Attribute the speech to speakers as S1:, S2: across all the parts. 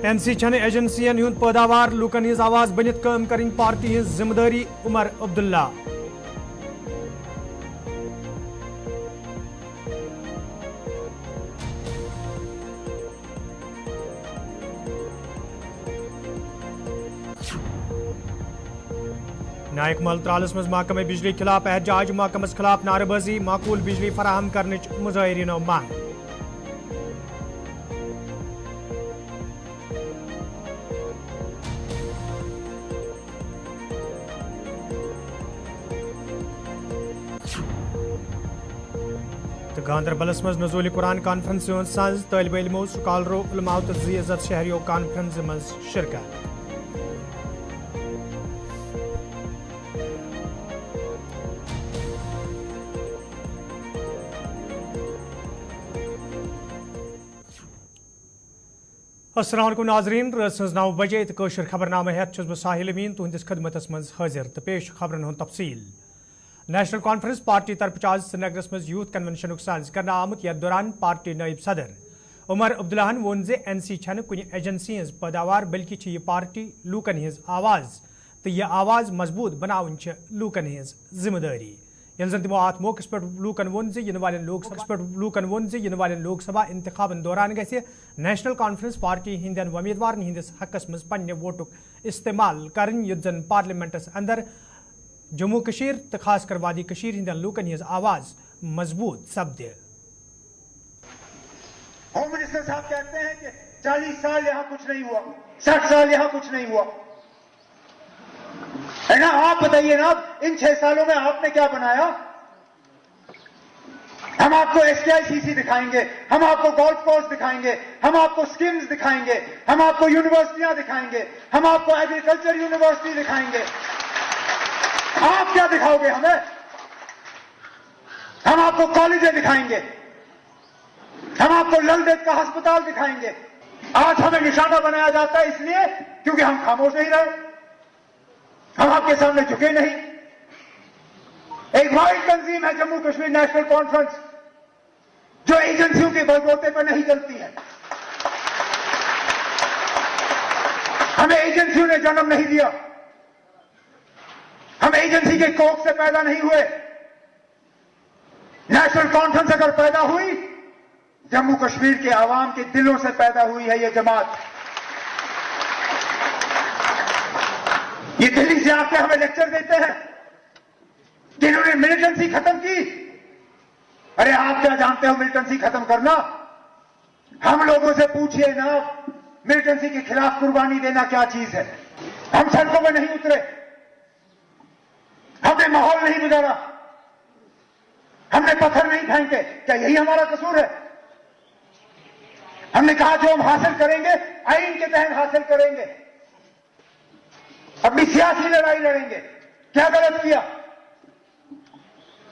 S1: NC छन एजेंसियन हुंद पैदावार लूकन हिज आवाज बनित काम करें पार्टी हिज जिम्मेदारी उमर अब्दुल्ला। नायक मल त्रालस मज महकमे बिजली खिलाफ एहतजाज महकमस खिलाफ नारेबाजी माकूल बिजली फराहम करने मुजाहिरीनो मांग। गांधरबलस मज नज़ुल कुरान कॉन्फ्रेंस सांझ तालिब इल्मो स्कॉलरों उलमाओ तो ज़ियत शहरियों कॉन्फ्रेंस मज शिरकत। अस्सलाम वालेकुम नाज़रीन रात 9 बजे तो कशर खबरनामा हेत बह साहिल अमीन तुहंदिस खदमतस मज हाजिर तो पेश खबरन हुंद तफसील। नेशनल कॉन्फ्रेंस पार्टी तरफ आज श्रीनगरस मज यूथ कन्वेंशन सांझ करना आमुत यथ दौरान पार्टी नायब सदर उमर अब्दुल्लाहन वोन जे NC छन कुन एजेंसी हज पैदावार बल्कि यह पार्टी लूकन हिज आवाज तो यह आवाज मजबूत बनावन लूकन हिज जिम्मेदारी। यल जन तमो अत मौके पे लूकन वोन जे इन वाले लोकसभा इंतखाबन दौरान गसे नेशनल कॉन्फ्रेंस पार्टी हिंदन उम्मीदवार हिंदिस हकस मज पन्ने वोटुक इस्तेमाल करन युत जन पार्लियामेंटस अंदर जम्मू कशीर तो खास कर वादी कशीर हिंदन लूकन हिज आवाज मजबूत सपदे।
S2: होम मिनिस्टर साहब कहते हैं कि 40 साल यहाँ कुछ नहीं हुआ, 60 साल यहाँ कुछ नहीं हुआ है ना। आप बताइए ना, इन 6 सालों में आपने क्या बनाया? हम आपको SKICC दिखाएंगे, हम आपको गोल्फ कोर्स दिखाएंगे, हम आपको स्कीम्स दिखाएंगे, हम आपको यूनिवर्सिटियां दिखाएंगे, हम आपको एग्रीकल्चर यूनिवर्सिटी दिखाएंगे। आप क्या दिखाओगे हमें? हम आपको कॉलेजें दिखाएंगे, हम आपको ललदेव का अस्पताल दिखाएंगे। आज हमें निशाना बनाया जाता है इसलिए क्योंकि हम खामोश नहीं रहे, हम आपके सामने झुके नहीं। एक वाइड तंजीम है जम्मू कश्मीर नेशनल कॉन्फ्रेंस जो एजेंसियों के बलबूते पर नहीं चलती है। हमें एजेंसियों ने जन्म नहीं दिया, हम एजेंसी के कोख से पैदा नहीं हुए। नेशनल कॉन्फ्रेंस अगर पैदा हुई, जम्मू कश्मीर के आवाम के दिलों से पैदा हुई है ये जमात। ये दिल्ली से आके हमें लेक्चर देते हैं कि इन्होंने मिलिटेंसी खत्म की। अरे आप क्या जानते हो मिलिटेंसी खत्म करना? हम लोगों से पूछिए ना, मिलिटेंसी के खिलाफ कुर्बानी देना क्या चीज है। हम सड़कों में नहीं उतरे, हमने माहौल नहीं बिगाड़ा, हमने पत्थर नहीं फेंके। क्या यही हमारा कसूर है? हमने कहा जो हम हासिल करेंगे आईन के तहत हासिल करेंगे, अपनी सियासी लड़ाई लड़ेंगे। क्या गलत किया?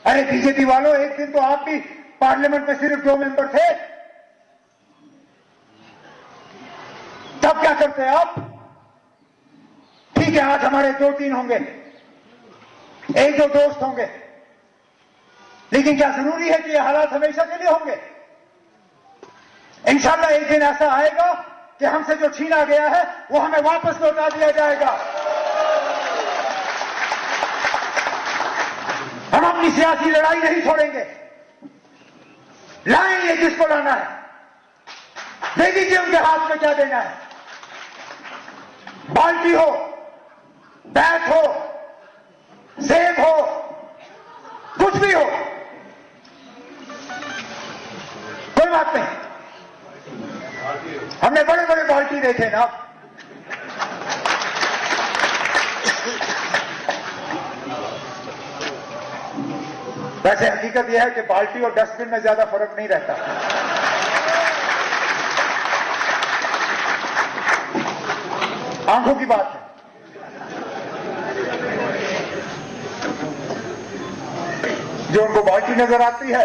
S2: अरे बीजेपी वालों, एक दिन तो आप भी पार्लियामेंट में सिर्फ 2 मेंबर थे, तब क्या करते आप? ठीक है, आज हमारे 2-3 होंगे, 1-2 दोस्त होंगे, लेकिन क्या जरूरी है कि ये हालात हमेशा के लिए होंगे? इंशाल्लाह एक दिन ऐसा आएगा कि हमसे जो छीना गया है वो हमें वापस लौटा दिया जाएगा। हम अपनी सियासी लड़ाई नहीं छोड़ेंगे, लाएंगे जिसको लाना है, दे दीजिए उनके हाथ में क्या देना है। बाल्टी हो, बैट हो, सेब हो, कुछ भी हो, कोई बात नहीं। हमने बड़े बड़े बाल्टी देखे ना। वैसे हकीकत यह है कि बाल्टी और डस्टबिन में ज्यादा फर्क नहीं रहता। आंखों की बात है। जो उनको बाल्टी नजर आती है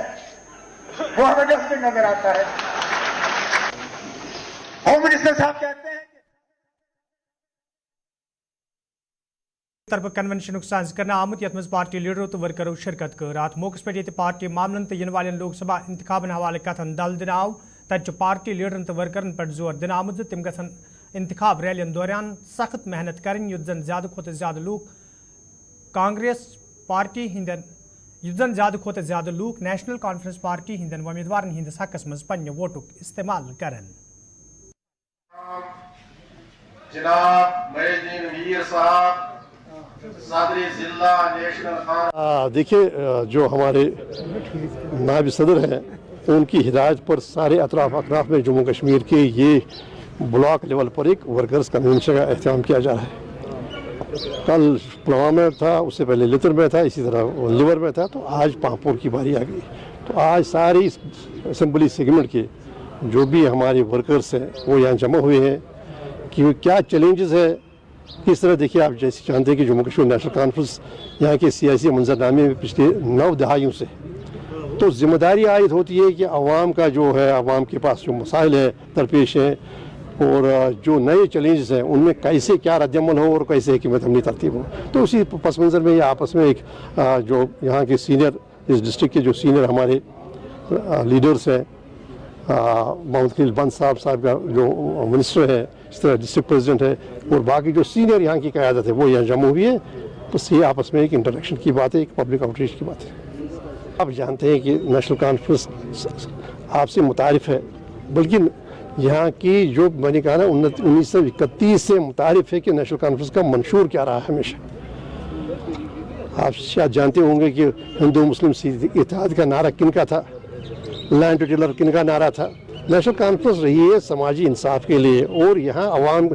S2: वो हमें डस्टबिन नजर आता है। होम मिनिस्टर साहब कहते हैं
S1: तरफ कन्वेंशन सांझ करना आमुत यथ मज पार्टी लीडरों तो वर्करों शिरकत कर। अत मौके पे ये पार्टी मामलन तो इन वाले लोकसभा इंतखाबन हवाले कथन दल दिन आव तत पार्टी लीडरन तो वर्करन पे जोर दिन आमुत तिम गसन इंतखाब रैलियन दौरान सख्त मेहनत करें युद्ध जन ज्यादा खोत ज्यादा लूक कांग्रेस पार्टी हिंदन युद्ध जन ज्यादा खोत ज्यादा look national conference party Hindon उम्मीदवार हिंदस हकस मज पन्ने वोटुक इस्तेमाल करन।
S3: जनाब महीउद्दीन वीर साहब सदर जिला नेशनल
S4: देखिए जो हमारे नायब सदर हैं उनकी हिदायत पर सारे अतराफ में जम्मू कश्मीर के ये ब्लॉक लेवल पर एक वर्कर्स कन्वेंशन का एहतमाम किया जा रहा है। कल पुलवामा में था, उससे पहले लितर में था, इसी तरह लिवर में था, तो आज पांपोर की बारी आ गई। तो आज सारी असेंबली सेगमेंट के जो भी हमारे वर्कर्स हैं वो यहाँ जमा हुए हैं कि क्या चैलेंजेस है, किस तरह। देखिए आप जैसे जानते हैं कि जम्मू कश्मीर नेशनल कॉन्फ्रेंस यहाँ के सियासी मंजरनामे में पिछले 9 दहाइयों से तो जिम्मेदारी आयद होती है कि आवाम का जो है, आवाम के पास जो मसाइल है दरपेश हैं और जो नए चैलेंजेस हैं उनमें कैसे क्या रद्दअमल हो और कैसे हिकमत अमली तरतीब हो। तो उसी पस मंज़र में ये आपस में एक जो यहाँ के सीनियर, इस डिस्ट्रिक्ट के जो सीनियर हमारे लीडर्स हैं, मोहम्मद खलील बंद साहब का जो मिनिस्टर है, इस तरह डिस्ट्रिक्ट प्रेसिडेंट है और बाकी जो सीनियर यहाँ की क़यादत है वो यहाँ जमा हुई है। बस ये आपस में एक इंटरेक्शन की बात है, एक पब्लिक आउटरीच की बात है। आप जानते हैं कि नेशनल कॉन्फ्रेंस आपसे मुतारिफ है, बल्कि यहाँ की जो मैंने कहा ना 1931 से मुतारिफ है कि नेशनल कॉन्फ्रेंस का मंशूर क्या रहा है हमेशा। आप शायद जानते होंगे कि हिंदू मुस्लिम इत्तेहाद का नारा किन का था, लैंड टू टिलर किन का नारा था। नेशनल कॉन्फ्रेंस रही है समाजी इंसाफ के लिए और यहाँ अवाम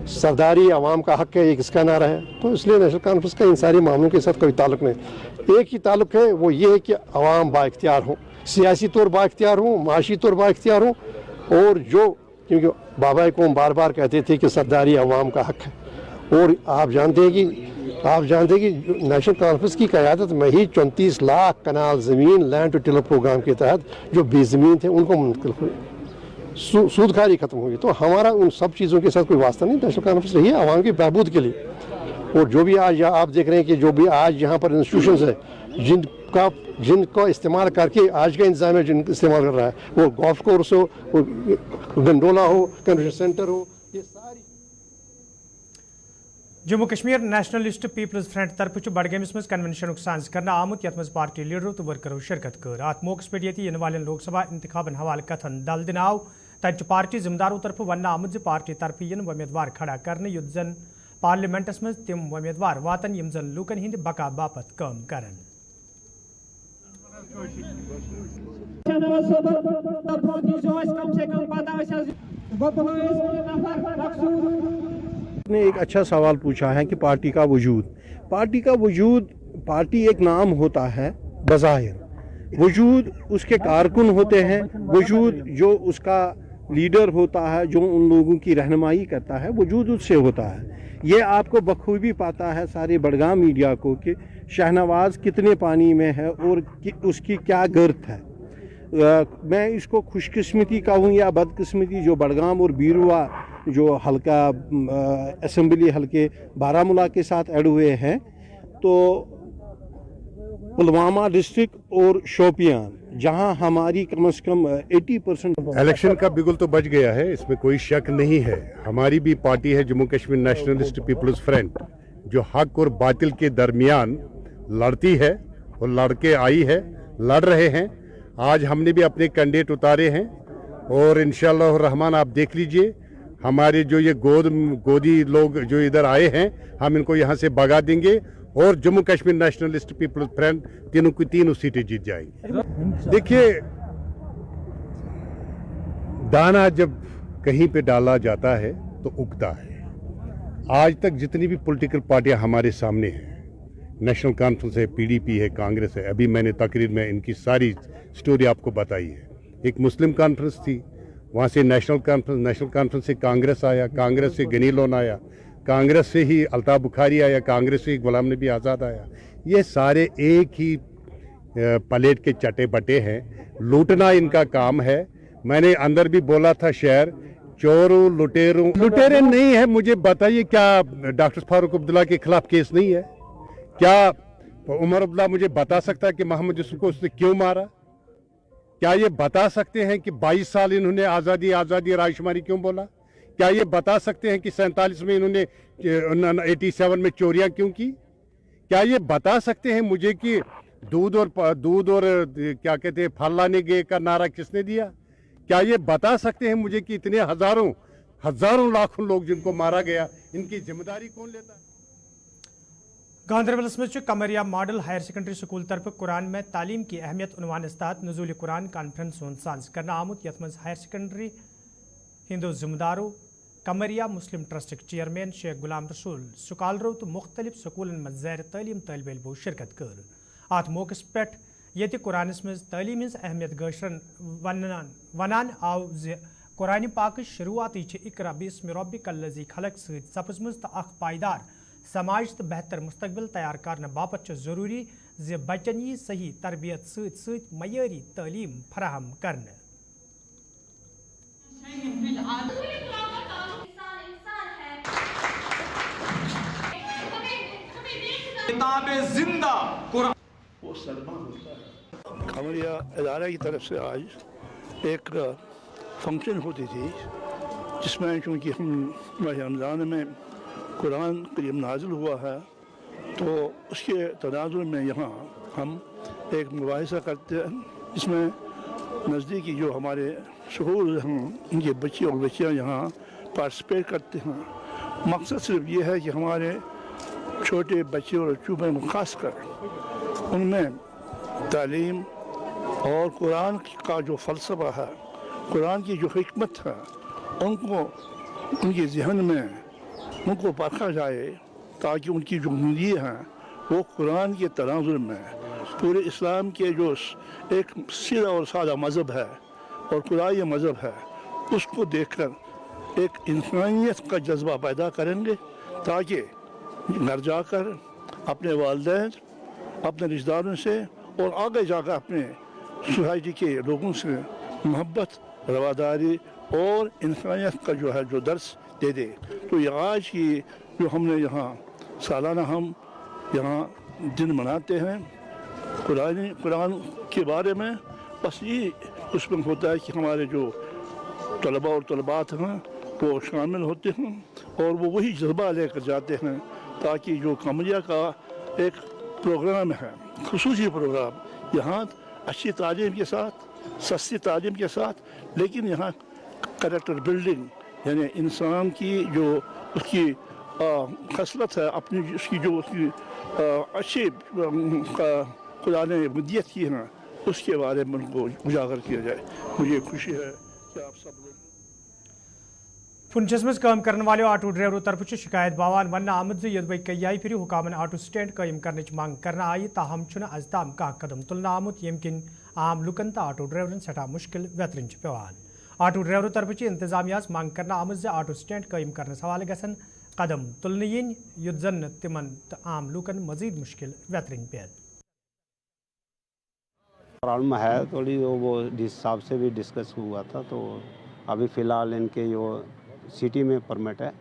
S4: सरदारी अवाम का हक है, ये किसका नारा है। तो इसलिए नेशनल कॉन्फ्रेंस का इन सारे मामलों के साथ कोई ताल्लुक नहीं। एक ही ताल्लुक है, वो ये है कि अवाम बाइख्तियार हो, सियासी तौर बाइख्तियार हो, माशी तौर बाइख्तियार हो। और जो क्योंकि बाबा कौम बार बार कहते थे कि सरदारी अवाम का हक है। और आप जानते हैं कि नेशनल कॉन्फ्रेंस की क़यादत में ही 34 लाख कनाल ज़मीन लैंड टू टिलर प्रोग्राम के तहत जो बेज़मीन थे उनको मुंतकिल हुई, सूदखारी ख़त्म हुई। तो हमारा उन सब चीज़ों के साथ कोई वास्ता नहीं। नेशनल कॉन्फ्रेंस रही है आवाम के बहबूद के लिए। और जो भी आज आप देख रहे हैं कि जो भी आज यहाँ पर इंस्टीट्यूशंस है जिनको इस्तेमाल करके आज का इंतजाम है, जिनको इस्तेमाल कर रहा है, वो गोल्फ कोर्स हो, वो गंडोला हो, कन्वेंशन सेंटर हो, ये सारी।
S1: Jammu Kashmir Nationalist People's Front तरफ बडगमिस मज कन्वेंशन सांस कर आमुत यथ मज पार्टी लीडरों तो वर्करों शिरकत कर। अत मौके पे इन वाले लोकसभा इंतखाबन हवाले कथन दल दिन आव तत पार्टी जिम्मेदारों तरफ वन आमुत पार्टी तरफ इन उम्मीदवार खड़ा करने युद्ध जन पार्लियामेंटस मज तिम उम्मीदवार वातन यम जन लूकन हिंद बका बापत काम करन।
S4: ने एक अच्छा सवाल पूछा है कि पार्टी का वजूद पार्टी एक नाम होता है बज़ाहिर, वजूद उसके कारकुन होते हैं, वजूद जो उसका लीडर होता है, जो उन लोगों की रहनुमाई करता है, वजूद उससे होता है। ये आपको बखूबी पाता है सारे बड़गाम मीडिया को कि शहनवाज कितने पानी में है और उसकी क्या गर्थ है। मैं इसको खुशकिस्मती कहूँ या बदकिस्मती, जो बड़गाम और बीरुआ जो हल्का असेंबली हल्के बारामूला के साथ ऐड हुए हैं, तो पुलवामा डिस्ट्रिक्ट और शोपियान जहां हमारी कम से कम 80%
S5: इलेक्शन का बिगुल तो बच गया है, इसमें कोई शक नहीं है। हमारी भी पार्टी है Jammu Kashmir Nationalist People's Front, जो हक और बातिल के दरमियान लड़ती है और लड़के आई है, लड़ रहे हैं। आज हमने भी अपने कैंडिडेट उतारे हैं और इंशाअल्लाह रहमान आप देख लीजिए हमारे जो ये गोदी लोग जो इधर आए हैं, हम इनको यहाँ से भगा देंगे और Jammu Kashmir Nationalist People's Front तीनों की तीनों सीटें जीत जाएंगी। देखिए, दाना जब कहीं पे डाला जाता है तो उगता है। आज तक जितनी भी पॉलिटिकल पार्टियां हमारे सामने हैं, नेशनल कॉन्फ्रेंस है, पीडीपी है, कांग्रेस है, अभी मैंने तकरीर में इनकी सारी स्टोरी आपको बताई है। एक मुस्लिम कॉन्फ्रेंस थी, वहाँ से नेशनल कॉन्फ्रेंस से कांग्रेस आया, कांग्रेस से गनी लोन आया, कांग्रेस से ही अल्ताफ बुखारी आया, कांग्रेस से ही गुलाम नबी आज़ाद आया। ये सारे एक ही प्लेट के चटे बटे हैं, लूटना इनका काम है। मैंने अंदर भी बोला था, शहर चोरों लुटेरे नहीं है। मुझे बताइए, क्या डॉक्टर फारूक अब्दुल्ला के खिलाफ केस नहीं है? क्या उमर अब्दुल्ला मुझे बता सकता है कि मोहम्मद यूसुफ को उसने क्यों मारा? क्या ये बता सकते हैं कि 22 साल इन्होंने आज़ादी राजकुमारी क्यों बोला? क्या ये बता सकते हैं कि 47 में इन्होंने 87 में चोरियां क्यों की? क्या ये बता सकते हैं मुझे कि दूध और क्या कहते हैं फल लाने गए का नारा किसने दिया? क्या ये बता सकते हैं मुझे कि इतने हजारों लाखों लोग जिनको मारा गया, इनकी जिम्मेदारी कौन लेता है?
S1: गांधरबल में कमरिया मॉडल हायर सेकेंडरी स्कूल तरफ कुरान में तालीम की अहमियत उन्वान तहत नज़ूल कुरान कॉन्फ्रेंस साज करना आमुत यथ मज हायर सेकेंडरी हिंदो जिम्मेदारों कमरिया मुस्लिम ट्रस्ट चेयरमैन शेख गुलाम रसूल स्कॉलरों तो मुख्तलिफ स्कूलन में ज़ैर तालीम तलब इल्मो शिरकत कर अत मौके पे ये कुरानस मज तालीम हज अहमियत गशरन वनान आव कुरान पाक शुरुआती इकरा बिस्मि रब्बिकल लज़ी खलक सपजमज तो अख पायदार समाज तो बेहतर मुस्तकबिल तैयार करने बापत जरूरी ज बच्चन यी सही तरबियत सत मयारी तालीम फराहम करने।
S6: खमरिया इदारा की तरफ से आज एक फंक्शन होती थी जिसमें चूँकि हम रमज़ान में कुरान करीम नाजिल हुआ है तो उसके तनाजुर में यहाँ हम एक मुबाहिसा करते हैं जिसमें नज़दीकी जो हमारे स्कूल हैं उनके बच्चे और बच्चियाँ यहाँ पार्टिसिपेट करते हैं। मकसद सिर्फ ये है कि हमारे छोटे बच्चे और बच्चों में ख़ास कर उनमें तालीम और कुरान का जो फ़लसफ़ा है, कुरान की जो हिकमत है, उनको उनके जहन में उनको परखा जाए ताकि उनकी जो ज़िंदगी हैं वो कुरान के तनाजुर में पूरे इस्लाम के जो एक सीधा और सादा मज़हब है और कुरानी मज़हब है उसको देखकर एक इंसानियत का जज्बा पैदा करेंगे ताकि घर जाकर अपने वालिदैन अपने रिश्तेदारों से और आगे जाकर अपने सोसाइटी के लोगों से मोहब्बत रवादारी और इंसानियत का जो है जो दर्स दे दे। तो ये आज की जो हमने यहाँ सालाना हम यहाँ दिन मनाते हैं कुरान के बारे में, बस ये उसमें होता है कि हमारे जो तलबा और तलबात हैं वो शामिल होते हैं और वो वही जज्बा लेकर जाते हैं ताकि जो कमरिया का एक प्रोग्राम है, खुसूसी प्रोग्राम, यहाँ अच्छी तालीम के साथ सस्ती तालीम के साथ, लेकिन यहाँ कैरेक्टर बिल्डिंग यानी इंसान की जो उसकी खसलत है, अपनी उसकी जो उसकी अच्छी खुदा ने मुद्दत की है उसके बारे में उनको उजागर किया जाए। मुझे खुशी है कि आप सब लोग
S1: पुंछस मज काम करने वाले ऑटो ड्राइवरों तरफ शिकायत बावान वन आमद यदि कई फिर हुकामन ऑटो स्टैंड कायम करने मांग करना आई ताहम अजताम कह कदम तुलना आमुत यम किन आम लुकन तो ऑटो ड्राइवरन सठा मुश्किल वेतरन पेवान। ऑटो ड्राइवरों तरफ इंतजामिया मांग करना आमद ऑटो स्टैंड कायम करने हवाले गसन कदम तुलने इन युद्ध जन तिमन तो आम लुकन मजीद मुश्किल वेतरन पे
S7: प्रॉब्लम है थोड़ी, वो हिसाब से भी डिस्कस हुआ था। तो अभी फ़िलहाल इनके जो सिटी में परमिट है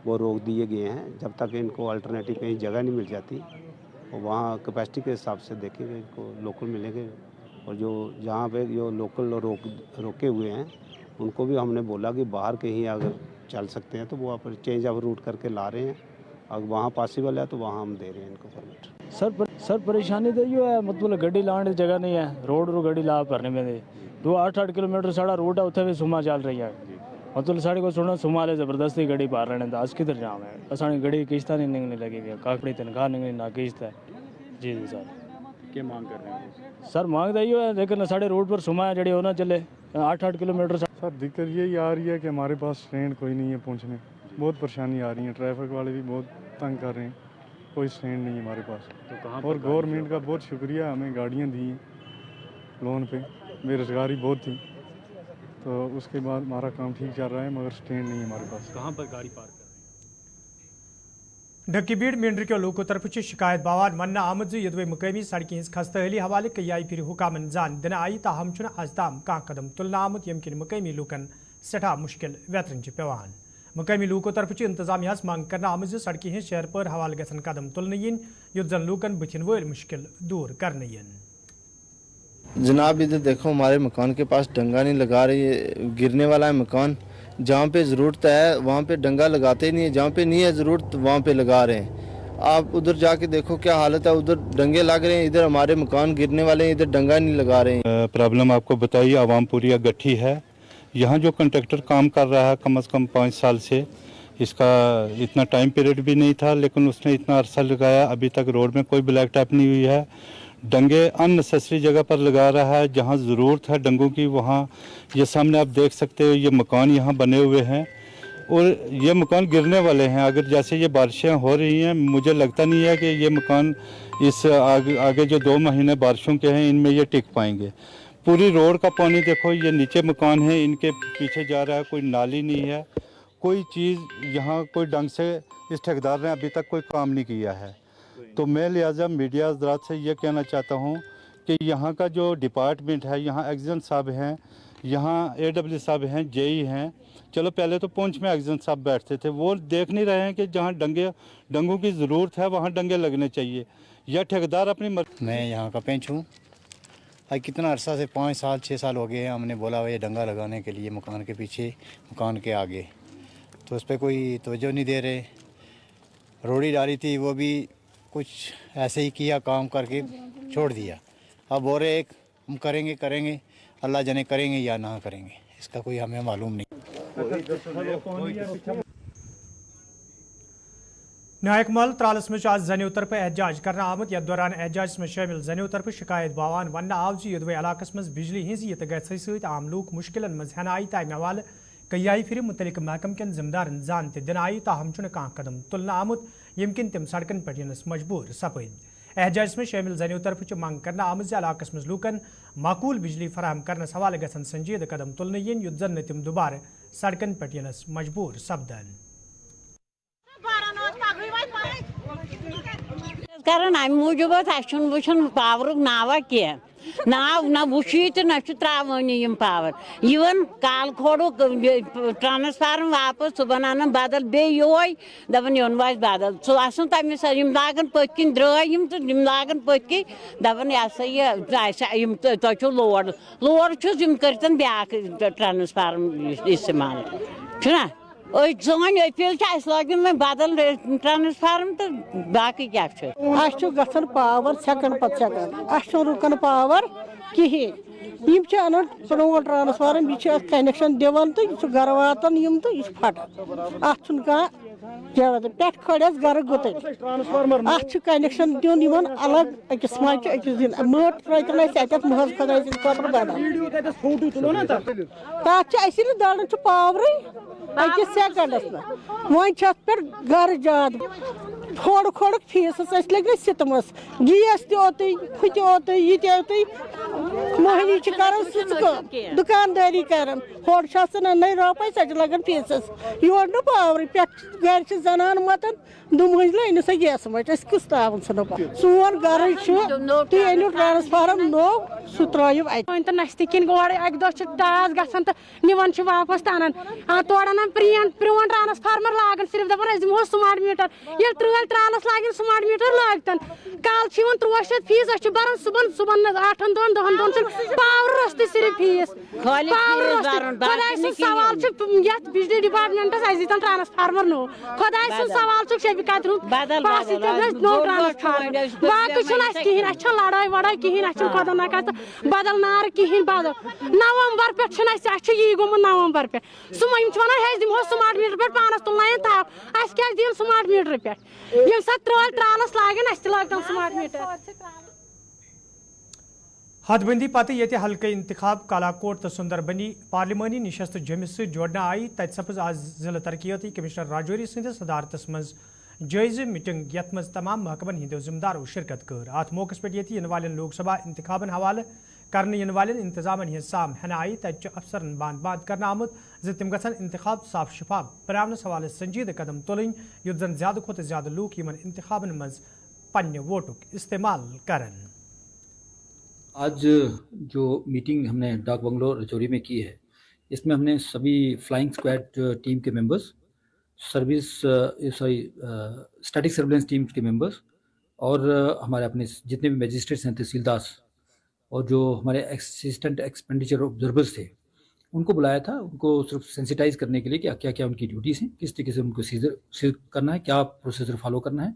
S7: वो रोक दिए गए हैं जब तक इनको अल्टरनेटिव कहीं जगह नहीं मिल जाती और वहाँ कैपेसिटी के हिसाब से देखेंगे इनको लोकल मिलेंगे। और जो जहाँ पे जो लोकल रोके हुए हैं उनको भी हमने बोला कि बाहर कहीं अगर चल सकते हैं तो वो आप चेंज ऑफ रूट करके ला रहे हैं, अगर वहाँ पॉसिबल है तो वहाँ हम दे रहे हैं इनको परमिट।
S8: सर परेशानी तो ये है मतलब गड्डी लाने जगह नहीं है, रोड रो गड्डी ला भरने में 2-8 किलोमीटर साढ़ा रूट है उत्थे भी सुमा चल रही है मतलब साढ़े को सुनो सुमा ले ज़बरदस्ती गड्डी पार रहे हैं। आज किधर जाम है असानी गड्डी किश्त नहीं निकलने लगी हुई है, काकड़ी तनख्वाह निकलनी ना किश्त है। जी सर
S9: क्या मांग कर रहे हैं
S8: सर? मांग तो ये है लेकिन साढ़े रोड पर सुमा है जड़ी होना चले 8-8 किलोमीटर।
S9: सर दिक्कत यही आ रही है कि हमारे पास ट्रेन कोई नहीं है पहुंचने, बहुत परेशानी आ रही है, ट्रैफिक वाले भी बहुत तंग कर रहे हैं, कोई स्टैंड नहीं है हमारे पास। तो कहाँ और गवर्नमेंट का बहुत शुक्रिया, हमें गाड़ियाँ दी लोन पे, बेरोजगारी बहुत थी तो उसके बाद हमारा काम ठीक चल रहा है मगर स्टैंड नहीं है हमारे पास।
S10: कहाँ पर गाड़ी पार्क
S1: ढक्की बीड़ मेंढर के लोगों तरफ शिकायत बावान मन आमद यदि मुकामी सड़कें हज खस्ताहली हवाले कई फिर हुकामन जान दिन आई ताहम अजताम कह कदम तुलना आमुत यम किन मुकामी लूकन सठा मुश्किल वेतरन पेवान। मुकामी लूकों तरफ इंतजामिया मांग करना आमद सड़कें हज शहर पर हवाले गसन कदम तुलने इन युद्ध जन लूकन बथिन वल मुश्किल दूर करने इन।
S11: जनाब इधर देखो हमारे मकान के पास डंगा नहीं लगा रही है, गिरने वाला है मकान,
S10: جہاں پہ ضرورت ہے وہاں پہ ڈنگا لگاتے ہی نہیں ہے, جہاں پہ نہیں ہے ضرورت وہاں پہ لگا رہے ہیں. آپ ادھر جا کے دیکھو کیا حالت ہے, ادھر ڈنگے لگ رہے ہیں, ادھر ہمارے مکان گرنے والے ہیں, ادھر ڈنگا نہیں لگا رہے ہیں.
S5: پرابلم آپ کو بتائیے, عوام پوری گٹھی ہے. یہاں جو کنٹریکٹر کام کر رہا ہے کم از کم 5 سال سے, اس کا اتنا ٹائم پیریڈ بھی نہیں تھا, لیکن اس نے اتنا عرصہ لگایا, ابھی تک روڈ میں کوئی بلیک ٹیپ نہیں ہوئی ہے. ڈنگے ان نیسیسری جگہ پر لگا رہا ہے, جہاں ضرورت ہے ڈنگوں کی وہاں. یہ سامنے آپ دیکھ سکتے ہو, یہ مکان یہاں بنے ہوئے ہیں اور یہ مکان گرنے والے ہیں. اگر جیسے یہ بارشیں ہو رہی ہیں, مجھے لگتا نہیں ہے کہ یہ مکان اس آگے جو 2 مہینے بارشوں کے ہیں ان میں یہ ٹک پائیں گے. پوری روڈ کا پانی دیکھو, یہ نیچے مکان ہیں, ان کے پیچھے جا رہا ہے, کوئی نالی نہیں ہے, کوئی چیز یہاں کوئی ڈنگ سے اس ٹھیکیدار نے ابھی تک کوئی کام نہیں کیا ہے. تو میں لہٰذا میڈیا حضرات سے یہ کہنا چاہتا ہوں کہ یہاں کا جو ڈپارٹمنٹ ہے, یہاں ایگزن صاحب ہیں, یہاں AW صاحب ہیں, JE ہیں. چلو پہلے تو پونچھ میں ایگزن صاحب بیٹھتے تھے, وہ دیکھ نہیں رہے ہیں کہ جہاں ڈنگوں کی ضرورت ہے وہاں ڈنگے لگنے چاہیے. یا ٹھیکیدار اپنی
S11: میں یہاں کا پینچ ہوں. کتنا عرصہ سے 5 سال 6 سال ہو گئے ہیں, ہم نے بولا یہ ڈنگا لگانے کے لیے مکان کے پیچھے, مکان کے آگے, تو اس پہ کوئی توجہ نہیں دے رہے. روڑی ڈالی تھی, وہ بھی کچھ ایسے ہی کیا, کام کر کے چھوڑ دیا. اب بول رہے ہم کریں گے, اللہ جانے کریں گے یا نہ کریں گے, اس کا کوئی ہمیں معلوم نہیں.
S1: نائک مل ترالس مز آج زنیو طرف احتجاج کرنا آمت. یتھ دوران احتجاج میں شامل زنیو طرف شکایت باوان ون آو یدوے علاقہ مز بجلی ہز یہ گھر ست عام لوک مشکلن مز ہین آئی تمہ حوالہ کئی پھر متعلق محکمہ کن ذمہ دارن زان تہ دن آئی, تاہم کھانا قدم تلنہ آمت یم کن تم سڑکن پہ ینس مجبور سپد. احتجاج میں شامل زنیو طرف منگ کرنا آمت علاقہ مز لوکن معقول بجلی فراہم کرنس حوالہ گھن سنجیدہ قدم تلنہ ین یت زن تم دوبارہ سڑکن پہ ینس مجبور سپدن.
S12: کران ام موجود وچن پاور ناوا کی ناو نہ وشی تو نہ تراونی یم پاور ایون کال کھوڑو ٹرانسفارم واپس سہ بنان بدل بیوے دپان یون واس بدل سہ آسن تمس یم لاگن پت کن درائم تو یم لاگن پت کی دپان یہ سا یہ تہ چھو لوڑ چھس یم کرتن بیاکھ ٹرانسفارم استعمال چھنا. سون اپیل اس لگن وی بدل ٹرانسفارم تو باقی کیا
S13: گھن پاور سیکنڈ پتہ سیکنڈ اس رکان پاور کہین ان پرون ٹرانسفارم یہ کنیکشن دان تو گھر واتان تو یہ پھٹان ات پہ کھڑس گر گتن ات کنیکشن دن الگ اکس مچ اکس دن مٹ ترتن اتھ محض خدا خاطر بدل تک دڑان پاور اکس سیکنڈس ون پہ گر زیادہ کھوڑ کھوڑ فیسس لگے ستمس گیس تہ پھت اوت یہ مہنی کر دکانداری کران ہور نئی روپے سہ لگان فیسس یور نا پاور پہ گر زنان متن دم منزل ان سا گیس مٹ اس کس تراون سہ سون گر تھی انو ٹرانسفارم نو سہ ترو ات
S14: نزدیک گوڑ اک دہ ٹاس گھان تو نوان واپس تانان تور انان پرون ٹرانسفارمر لاگان صرف دپان اس دمو سمارٹ میٹر یل ترل ترالس لاگن سمارٹ میٹر لاگتن کال 300 فیس اس بران صبح 8 دن 10 دن پاور رست صرف فیس خدا سن سوال یت بجلی ڈپارٹمنٹس اس دیتن ٹرانسفارمر نو خدا سن سوال شبی قدر پاس نو ٹرانسفارمر باقی چھ کہین اس لڑائی وڑائی کہین اس خدا نہ بدل نار کہین بدل نومبر پہ یہ گومت نومبر پہ یم ونان دمو سمارٹ میٹر پہ پانس تلن تاو اس کیا دین سمارٹ میٹر پہ یم سات ترال ترالس لاگن اس لاگتن سمارٹ میٹر.
S1: حد بندی پتہ یہ حلقہ انتخاب کالاکوٹ تو سندربنی پارلیمانی نشست جمس سے جوڑنا آئی. تت سپز آج ضلع ترقیاتی کمشنر راجوری سندس صدارتس مز جائزہ میٹنگ یت مز تمام محکمن ہندو ذمہ دارو شرکت کر. ات موقع پہ یہ والن لوک سبھا انتخابن حوالہ کرنے والن انتظامن ہز سام ہن آئی. تت افسرن باند کرنا آمت زِ تم گژھن انتخاب صاف شفاف بناونس حوالہ سنجیدہ قدم تلن یت زن زیادہ کھوتہ زیادہ لوک یمن انتخابن مز پنہ ووٹک استعمال کرن.
S15: آج جو میٹنگ ہم نے ڈاک بنگلو رجوری میں کی ہے اس میں ہم نے سبھی فلائنگ اسکواڈ ٹیم کے ممبرز اسٹیٹک سرویلنس ٹیم کے ممبرز اور ہمارے اپنے جتنے بھی میجسٹریٹس ہیں تحصیلدار اور جو ہمارے اسسٹنٹ ایکسپینڈیچر آبزرورز تھے उनको बुलाया था, उनको सिर्फ सेंसिटाइज करने के लिए कि क्या क्या उनकी ड्यूटीज़ हैं, किस तरीके से उनको सीजर करना है, क्या प्रोसीजर फॉलो करना है,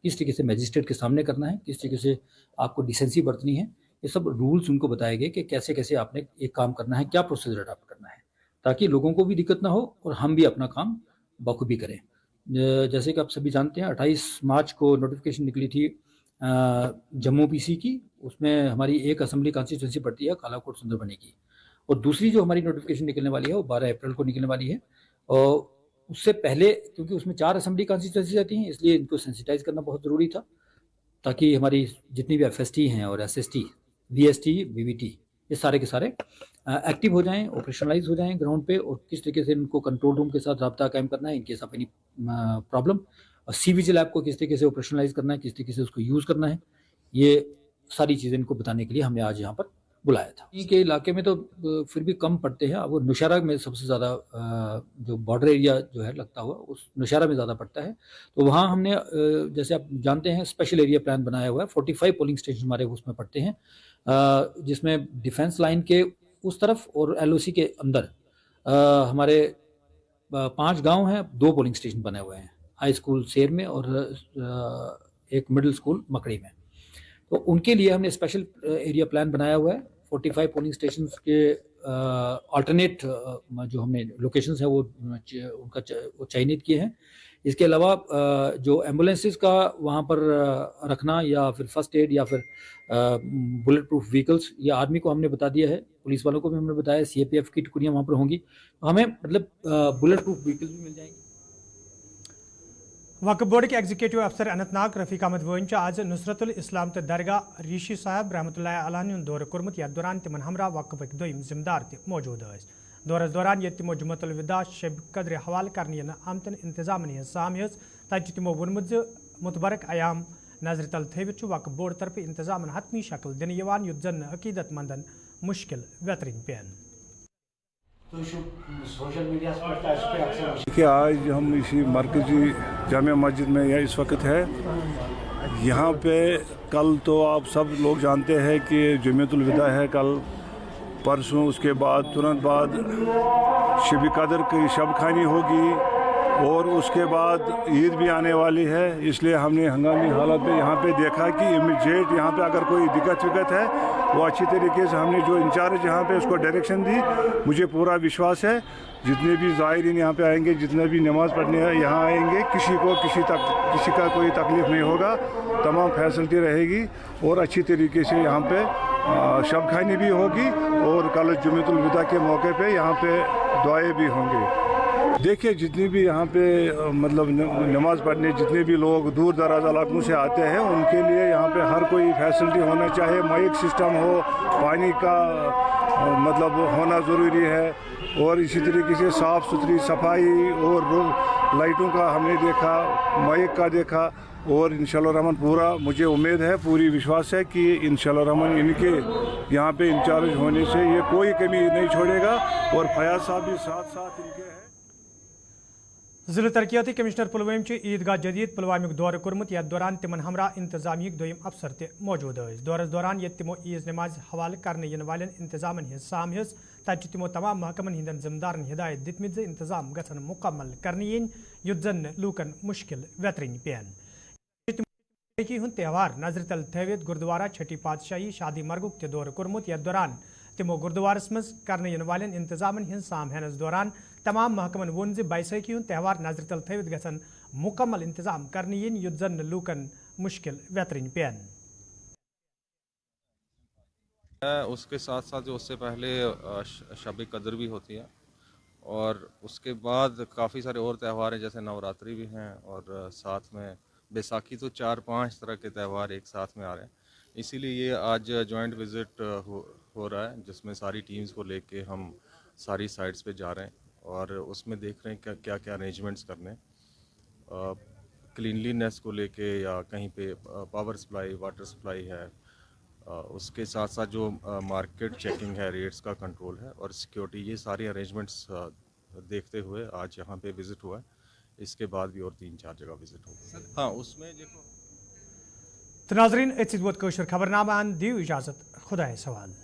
S15: किस तरीके से मैजिस्ट्रेट के सामने करना है, किस तरीके से आपको डिसेंसी बरतनी है, ये सब रूल्स उनको बताए गए कि कैसे कैसे आपने एक काम करना है, क्या प्रोसीजर अडॉप्ट करना है, ताकि लोगों को भी दिक्कत ना हो और हम भी अपना काम बखूबी करें। जैसे कि आप सभी जानते हैं 28 मार्च को नोटिफिकेशन निकली थी जम्मू पीसी की, उसमें हमारी एक असेंबली कॉन्स्टिट्यूंसी पड़ती है कालाकोट सुंदरबनी की, और दूसरी जो हमारी नोटिफिकेशन निकलने वाली है वो 12 अप्रैल को निकलने वाली है। और उससे पहले क्योंकि उसमें 4 असेंबली कॉन्स्टिट्यूंसी आती हैं, इसलिए इनको सेंसिटाइज करना बहुत ज़रूरी था, ताकि हमारी जितनी भी FST हैं और SST, VST, VVT ये सारे के सारे एक्टिव हो जाएं, ऑपरेशनलाइज हो जाएं ग्राउंड पे, और किस तरीके से इनको कंट्रोल रूम के साथ रब्ता कायम करना है in case of any problem, और CVGIL ऐप को किस तरीके से ऑपरेशनलाइज करना है, किस तरीके से उसको यूज़ करना है, ये सारी चीज़ें इनको बताने के लिए हमने आज यहाँ पर बुलाया था। के इलाके में तो फिर भी कम पड़ते हैं, अब वो नौशहरा में सबसे ज़्यादा जो बॉर्डर एरिया जो है लगता हुआ उस नौशहरा में ज़्यादा पड़ता है, तो वहाँ हमने जैसे आप जानते हैं स्पेशल एरिया प्लान बनाया हुआ है, 45 पोलिंग स्टेशन हमारे उसमें पड़ते हैं, जिसमें डिफेंस लाइन के उस तरफ और LOC के अंदर हमारे 5 गांव हैं, 2 पोलिंग स्टेशन बने हुए हैं, हाई स्कूल सेर में और एक मिडिल स्कूल मकड़ी में, तो उनके लिए हमने स्पेशल एरिया प्लान बनाया हुआ है। 45 पोलिंग स्टेशन के अल्टरनेट जो हमने लोकेशंस हैं वो उनका वो चयनित किए हैं। इसके अलावा जो एम्बुलेंसेस का वहाँ पर रखना, या फिर फर्स्ट एड, या फिर बुलेट प्रूफ व्हीकल्स, या आर्मी को हमने बता दिया है, पुलिस वालों को भी हमने बताया, CAPF की टुकड़ियाँ वहाँ पर होंगी, तो हमें मतलब बुलेट प्रूफ व्हीकल्स भी मिल जाएंगे।
S1: वक्फ बोर्ड के एग्जीक्यूटिव अफसर अनंतनाग रफीक अहमद वोन आज नुसरतुल इस्लाम तो दरगाह ऋषि साहब रहमतुल्लाह अलैहि दौर कोर्मुत, यथ दौरान तिमन हमरा वक्फ दोयम जिम्मेदार मौजूद दौरस दौरान ये तिमो जुमतुल विदा शब कदर हवाल करने आमतन इंतजाम साम तत तिमो वोनमुत मुतबरक अयाम नजर तल थवित वक्फ बोर्ड तरफ इंतजाम हतमी शक्ल दिन युत जन अकीदत मंदन मुश्किल बेहतरीन पेन।
S16: देखिए आज हम इसी मरकजी जामिया मस्जिद में यह इस वक्त है, यहाँ पे कल तो आप सब लोग जानते हैं कि जुम्मतुल विदा है कल परसों, उसके बाद तुरंत बाद शब कदर की शब खानी होगी और उसके बाद ईद भी आने वाली है, इसलिए हमने हंगामी हालत में यहाँ पे देखा कि इमीडिएट यहाँ पे अगर कोई दिक्कत विक्कत है वो अच्छी तरीके से हमने जो इंचार्ज यहाँ पे उसको डायरेक्शन दी। मुझे पूरा विश्वास है जितने भी ज़ायरीन यहाँ पे आएंगे, जितने भी नमाज़ पढ़ने यहाँ आएंगे, किसी का कोई तकलीफ़ नहीं होगा, तमाम फैसिलिटी रहेगी और अच्छी तरीके से यहाँ पे शब खानी भी होगी और कल जुम्मतुल विदा के मौके पे यहाँ पे दुआएं भी होंगे। देखिए जितनी भी यहाँ पे मतलब नमाज़ पढ़ने जितने भी लोग दूर दराज इलाकों से आते हैं उनके लिए यहाँ पे हर कोई फैसिलिटी होना चाहिए, माइक सिस्टम हो, पानी का मतलब होना ज़रूरी है, और इसी तरीके से साफ़ सुथरी सफाई और लाइटों का हमने देखा, माइक का देखा, और इंशाअल्लाह रहमान पूरा मुझे उम्मीद है, पूरी विश्वास है कि इंशाअल्लाह रहमान इनके यहाँ पे इंचार्ज होने से ये कोई कमी नहीं छोड़ेगा और फयाज साहब भी साथ साथ इनके हैं।
S1: ज़िला तरक्याती कमिश्नर पुलवाम ईदगाह जदीद पुलवामिक दौर कोर्मुत, यथ दौरान तिमन हमरा इंतजामिया दोयम अफसर ते मौजूद दौरस दौरान ये तिमो ईज नमाज हवाल करने इन वाले इंतजामन साम तत तिमो तमाम महकमन हिंदन जिम्मेदारन हिदायत दितमित इंतजाम गठन मुकम्मल करने युत जन लूकन मुश्किल बेहतरीन पेन त्यौहार नजर तल थवित गुरुद्वारा छठी पातशाही शादी मरगुक ते दौर कोर्मुत, यथ दौरान तिमो गुरुद्वारस मज करने इन वाले इंतजामन साम हेनस दौरान तमाम महकमन वोन बैसाखी हूं त्यौहार नजर तल थवित गसन मुकम्मल इंतजाम करने युत जन लूकन मुश्किल बेहतरीन पेन।
S17: उसके साथ साथ जो उससे पहले शब कदर भी होती है और उसके बाद काफ़ी सारे और त्यौहार हैं जैसे नवरात्रि भी हैं और साथ में बैसाखी, तो 4-5 तरह के त्यौहार एक साथ में आ रहे हैं, इसीलिए ये आज जॉइंट विज़िट हो रहा है जिसमें सारी टीम्स को लेके हम सारी साइट्स पे जा रहे हैं और उसमें देख रहे हैं क्या क्या अरेंजमेंट्स करने, क्लीनलीनेस को लेके या कहीं पे पावर सप्लाई, वाटर सप्लाई है, उसके साथ साथ जो मार्केट चेकिंग है, रेट्स का कंट्रोल है और सिक्योरिटी, ये सारे अरेंजमेंट्स देखते हुए आज यहाँ पे विज़िट हुआ है। इसके बाद भी और 3-4 जगह विज़िट होगा। हाँ, उसमें देखो
S1: तो नाज़रीन खबरनामा दियो इजाज़त, खुदा सवाल।